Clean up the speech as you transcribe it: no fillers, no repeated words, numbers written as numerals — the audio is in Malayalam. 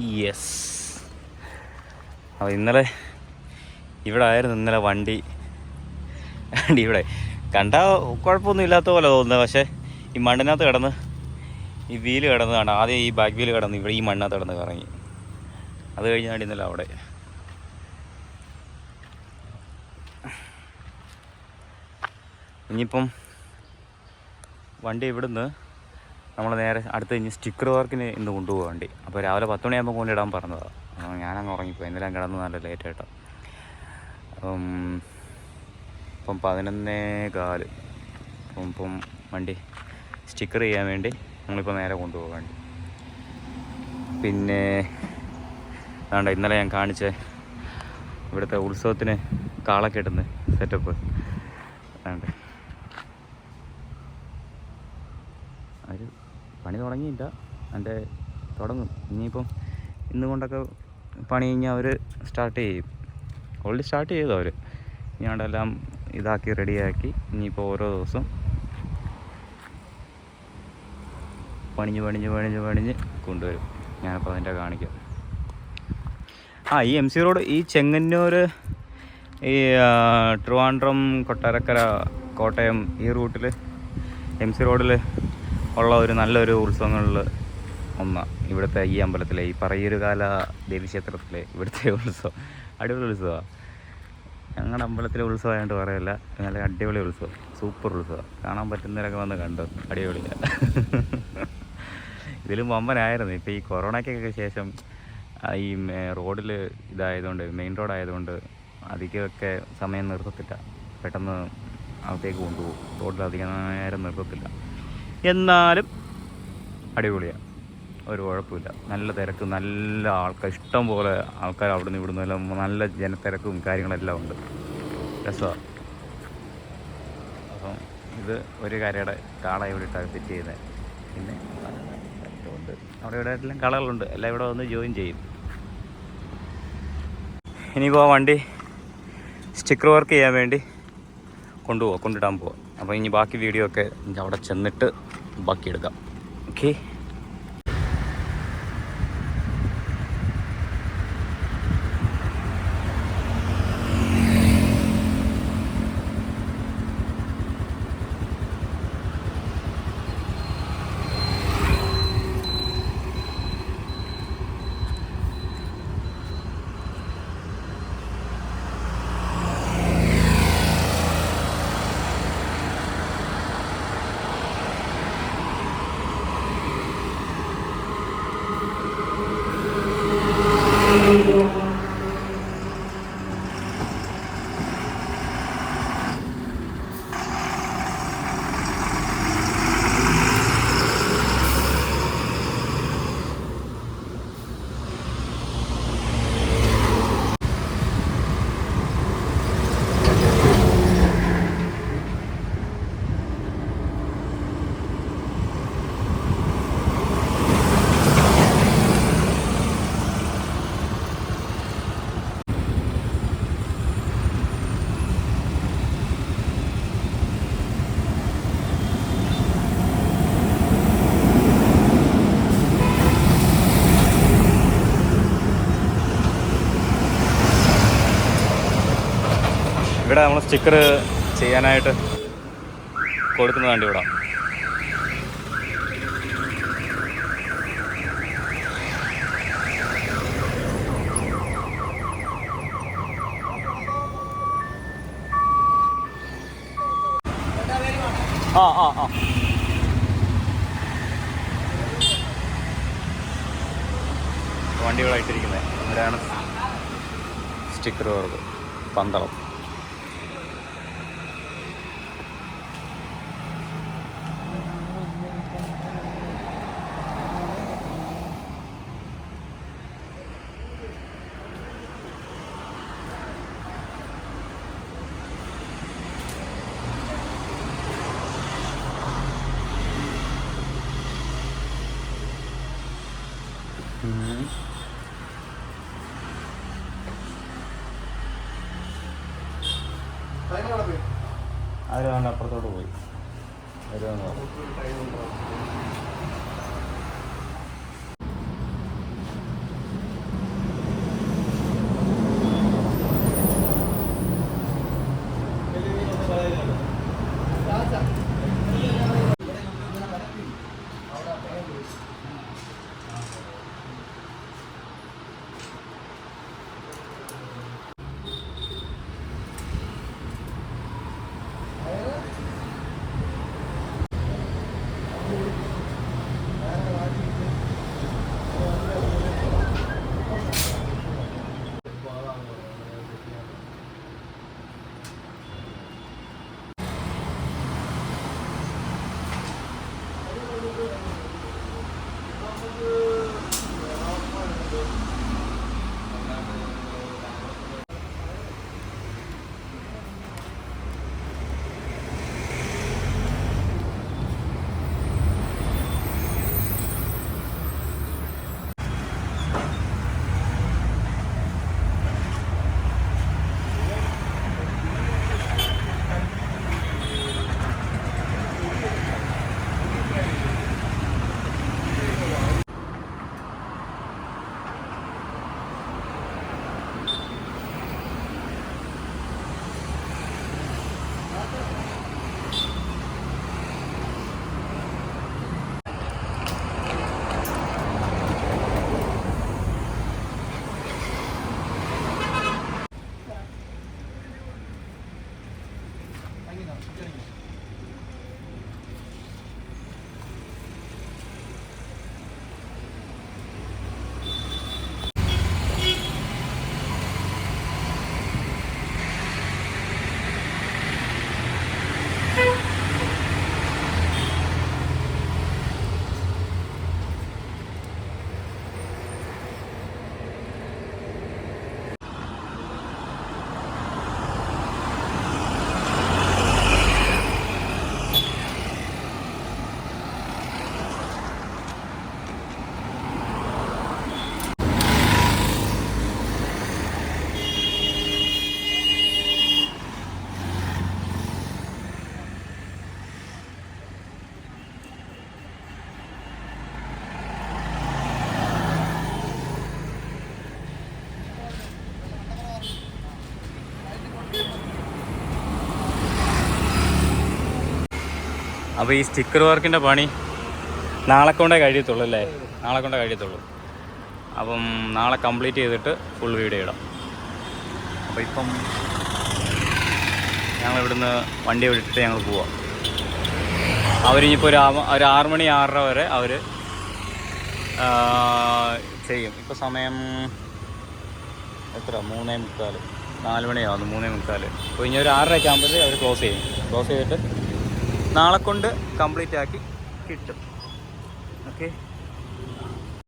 യെസ്. അപ്പോൾ ഇന്നലെ ഇവിടെ ആയിരുന്നു. ഇന്നലെ വണ്ടി ഇവിടെ കണ്ടാൽ കുഴപ്പമൊന്നും ഇല്ലാത്ത പോലെ തോന്നുന്നത്. പക്ഷേ ഈ മണ്ണിനകത്ത് കിടന്ന് ഈ വീല് കിടന്ന് കാണാം. ആദ്യം ഈ ബാക്ക് വീല് കിടന്ന് ഇവിടെ ഈ മണ്ണിനകത്ത് കിടന്ന് കറങ്ങി. അത് കഴിഞ്ഞാണ് ഇന്നലെ അവിടെ. ഇനിയിപ്പം വണ്ടി ഇവിടുന്ന് നമ്മൾ നേരെ അടുത്ത് ഇനി സ്റ്റിക്കർ വർക്കിന് ഇന്ന് കൊണ്ടുപോകാൻ വണ്ടി. അപ്പോൾ രാവിലെ 10 മണിയാകുമ്പോൾ കൊണ്ടിടാൻ പറഞ്ഞതാണ്. ഞാനങ്ങ് ഉറങ്ങിപ്പോയി. ഇന്നലെ കിടന്ന് നല്ല ലേറ്റായിട്ടാണ്. ഇപ്പം 11:15. ഇപ്പം വണ്ടി സ്റ്റിക്കർ ചെയ്യാൻ വേണ്ടി നമ്മളിപ്പോൾ നേരെ കൊണ്ടുപോകാൻ വേണ്ടി. പിന്നെ വേണ്ട ഇന്നലെ ഞാൻ കാണിച്ച ഇവിടുത്തെ ഉത്സവത്തിന് കാളൊക്കെ ഇടുന്ന സെറ്റപ്പ് വേണ്ട. അവർ പണി തുടങ്ങിയില്ല, എൻ്റെ തുടങ്ങും. ഇനിയിപ്പം ഇന്ന് കൊണ്ടൊക്കെ പണി കഴിഞ്ഞാൽ അവർ സ്റ്റാർട്ട് ചെയ്യും. ഓൾറെഡി സ്റ്റാർട്ട് ചെയ്തു അവർ. ഇനി അവിടെല്ലാം ഇതാക്കി റെഡിയാക്കി ഇനിയിപ്പോൾ ഓരോ ദിവസം പണിഞ്ഞ് കൊണ്ടുവരും. ഞാനിപ്പോൾ അതിൻ്റെ കാണിക്കാം. ഈ MC റോഡ്, ഈ ചെങ്ങന്നൂർ, ഈ ട്രിവാൻഡ്രം, കൊട്ടാരക്കര, കോട്ടയം ഈ റൂട്ടിൽ MC റോഡിൽ ഉള്ള ഒരു നല്ലൊരു ഉത്സവങ്ങളിൽ ഒന്നാണ് ഇവിടുത്തെ ഈ അമ്പലത്തിലെ ഈ പറയൂരുകാല ദേവീക്ഷേത്രത്തിലെ ഇവിടുത്തെ ഉത്സവം. അടിപൊളി ഉത്സവമാണ്. ഞങ്ങളുടെ അമ്പലത്തിലെ ഉത്സവമായതുകൊണ്ട് പറയല്ല, നല്ല അടിപൊളി ഉത്സവം, സൂപ്പർ ഉത്സവം. കാണാൻ പറ്റുന്നവരൊക്കെ വന്ന് കണ്ടു. അടിപൊളിയാണ്. ഇതിലും വമ്പനായിരുന്നു. ഇപ്പോൾ ഈ കൊറോണയ്ക്കൊക്കെ ശേഷം ഈ റോഡിൽ ഇതായതുകൊണ്ട്, മെയിൻ റോഡായതുകൊണ്ട് അധികമൊക്കെ സമയം നിർത്തത്തില്ല. പെട്ടെന്ന് അകത്തേക്ക് കൊണ്ടുപോകും. റോഡിൽ അധികം നേരം നിർത്തത്തില്ല. എന്നാലും അടിപൊളിയാണ്, ഒരു കുഴപ്പമില്ല. നല്ല തിരക്ക്, നല്ല ആൾക്കാർ, ഇഷ്ടം പോലെ ആൾക്കാർ അവിടുന്ന് ഇവിടുന്ന് എല്ലാം നല്ല ജനത്തിരക്കും കാര്യങ്ങളെല്ലാം ഉണ്ട്. രസമാണ്. അപ്പം ഇത് ഒരു കരയുടെ കാള ഇവിടെ ഇട്ടാണ് സെറ്റ് ചെയ്യുന്നത്. പിന്നെ ഉണ്ട് അവിടെ ഇവിടെ എല്ലാം കളകളുണ്ട്. എല്ലാം ഇവിടെ വന്ന് ജോയിൻ ചെയ്യും. ഇനിയിപ്പോൾ വണ്ടി സ്റ്റിക്കർ വർക്ക് ചെയ്യാൻ വേണ്ടി കൊണ്ടിടാൻ പോവാം. അപ്പോൾ ഇനി ബാക്കി വീഡിയോ ഒക്കെ അവിടെ ചെന്നിട്ട് ബാക്കി എടുക്കാം. ഓക്കെ. ഇവിടെ നമ്മൾ സ്റ്റിക്കർ ചെയ്യാനായിട്ട് കൊടുക്കുന്നതാണ് ഇവിടെ. വണ്ടികളായിട്ടിരിക്കുന്നത് ഇവിടെയാണ് സ്റ്റിക്കർ വർക്ക്. പന്തളം. അവരാണ് അപ്പുറത്തോട്ട് പോയി. അപ്പോൾ ഈ സ്റ്റിക്കർ വർക്കിൻ്റെ പണി നാളെ കൊണ്ടേ കഴിയത്തുള്ളൂ അല്ലേ? നാളെ കൊണ്ടേ കഴിയത്തുള്ളൂ. അപ്പം നാളെ കംപ്ലീറ്റ് ചെയ്തിട്ട് ഫുൾ വീഡിയോ ഇടാം. അപ്പോൾ ഇപ്പം ഞങ്ങളിവിടുന്ന് വണ്ടി വിട്ടിട്ട് ഞങ്ങൾ പോവാം. അവരിനിപ്പോൾ ഒരു 6 മണി 6:30 വരെ അവർ ചെയ്യും. ഇപ്പോൾ സമയം എത്ര? 3:45, 4 മണിയാവുന്നു, 3:45. അപ്പോൾ ഇനി ഒരു 6:30 ആകുമ്പോഴത്തേക്ക് അവർ ക്ലോസ് ചെയ്യും. ക്ലോസ് ചെയ്തിട്ട് നാളെ കൊണ്ട് കംപ്ലീറ്റ് ആക്കി കിട്ടും. ഓക്കെ.